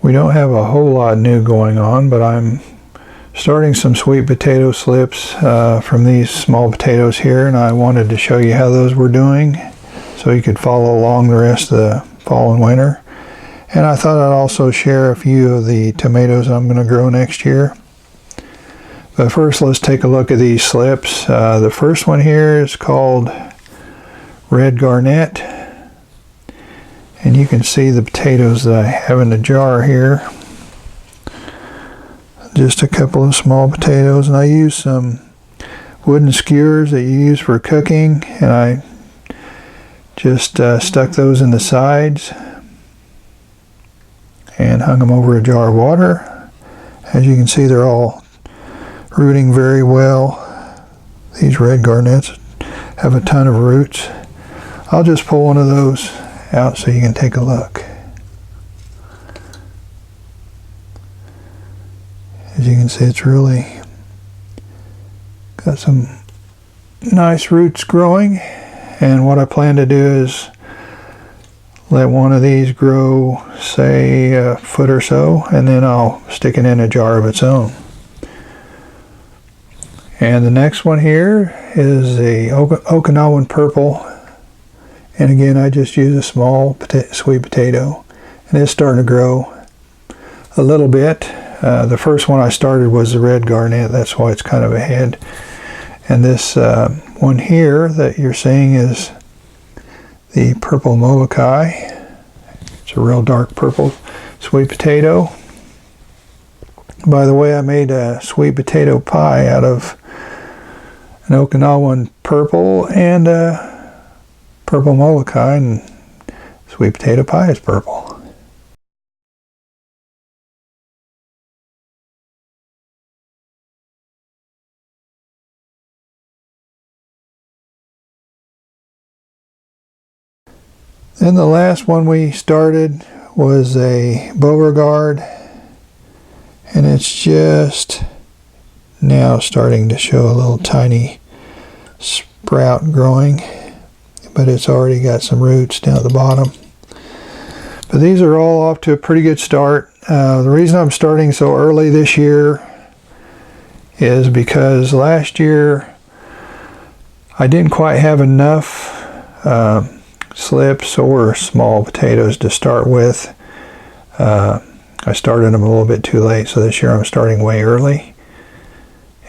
We don't have a whole lot new going on, but I'm starting some sweet potato slips from these small potatoes here, and I wanted to show you how those were doing so you could follow along the rest of the fall and winter. And I thought I'd also share a few of the tomatoes I'm going to grow next year. But first, let's take a look at these slips. The first one here is called Red Garnet. And you can see the potatoes that I have in the jar here. Just a couple of small potatoes. And I use some wooden skewers that you use for cooking. And I just stuck those in the sides and hung them over a jar of water. As you can see, they're all rooting very well. These red garnets have a ton of roots. I'll just pull one of those out so you can take a look. As you can see, it's really got some nice roots growing. And what I plan to do is let one of these grow, say, a foot or so, and then I'll stick it in a jar of its own. And the next one here is a Okinawan purple. And again, I just use a small sweet potato. And it's starting to grow a little bit. The first one I started was the red garnet. That's why it's kind of ahead. And this one here that you're seeing is the purple Molokai. It's a real dark purple sweet potato. By the way, I made a sweet potato pie out of an Okinawan purple and a purple Molokai, and sweet potato pie is purple. Then the last one we started was a Beauregard, and it's just now starting to show a little tiny sprout growing, but it's already got some roots down at the bottom. But these are all off to a pretty good start. The reason I'm starting so early this year is because last year I didn't quite have enough slips or small potatoes to start with. I started them a little bit too late, so this year I'm starting way early,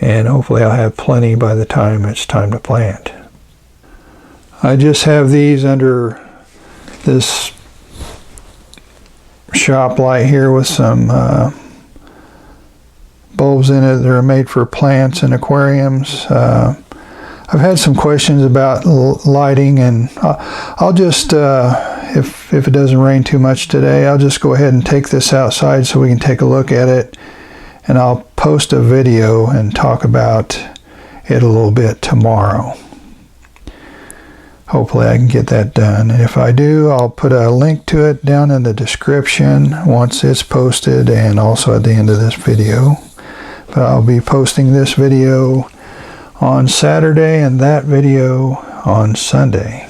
and hopefully I'll have plenty by the time it's time to plant. I just have these under this shop light here with some bulbs in it that are made for plants and aquariums. I've had some questions about lighting, and I'll just, if it doesn't rain too much today, I'll just go ahead and take this outside so we can take a look at it, and I'll post a video and talk about it a little bit tomorrow. Hopefully I can get that done, and if I do, I'll put a link to it down in the description once it's posted, and also at the end of this video. But I'll be posting this video on Saturday and that video on Sunday.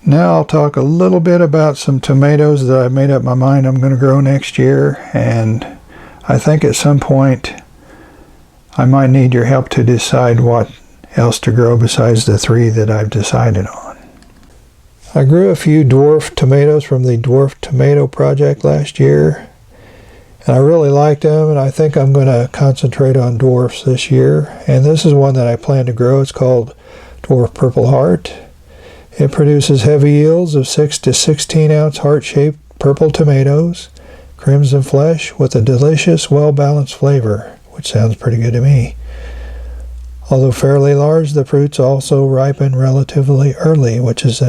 Now I'll talk a little bit about some tomatoes that I've made up my mind I'm going to grow next year, and I think at some point I might need your help to decide what else to grow besides the three that I've decided on. I grew a few dwarf tomatoes from the Dwarf Tomato Project last year, and I really liked them, and I think I'm going to concentrate on dwarfs this year. And this is one that I plan to grow. It's called Dwarf Purple Heart. It produces heavy yields of 6 to 16 ounce heart-shaped purple tomatoes, crimson flesh with a delicious, well-balanced flavor, which sounds pretty good to me. Although fairly large, the fruits also ripen relatively early, which is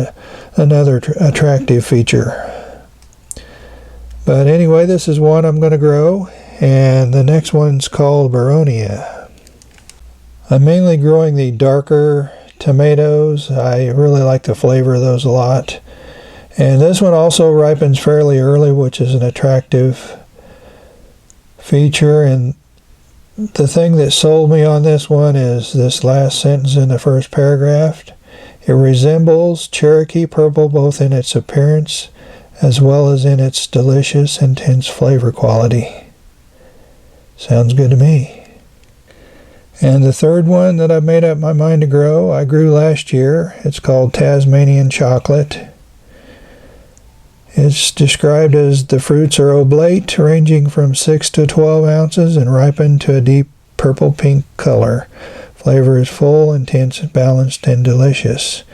another attractive feature. But anyway, this is one I'm going to grow, and the next one's called Baronia. I'm mainly growing the darker tomatoes. I really like the flavor of those a lot. And this one also ripens fairly early, which is an attractive feature. And the thing that sold me on this one is this last sentence in the first paragraph. It resembles Cherokee purple both in its appearance as well as in its delicious, intense flavor quality. Sounds good to me. And the third one that I've made up my mind to grow, I grew last year. It's called Tasmanian chocolate. It's described as the fruits are oblate, ranging from 6 to 12 ounces and ripened to a deep purple-pink color. Flavor is full, intense, balanced, and delicious.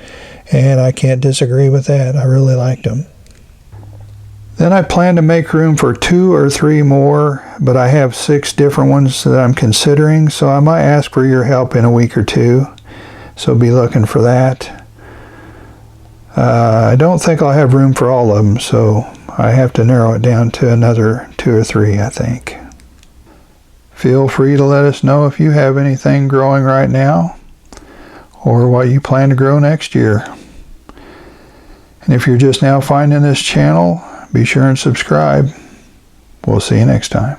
And I can't disagree with that. I really liked them. Then I plan to make room for 2 or 3 more, but I have 6 different ones that I'm considering, so I might ask for your help in a week or 2. So be looking for that. I don't think I'll have room for all of them, so I have to narrow it down to another 2 or 3, I think. Feel free to let us know if you have anything growing right now, or what you plan to grow next year. And if you're just now finding this channel, be sure and subscribe. We'll see you next time.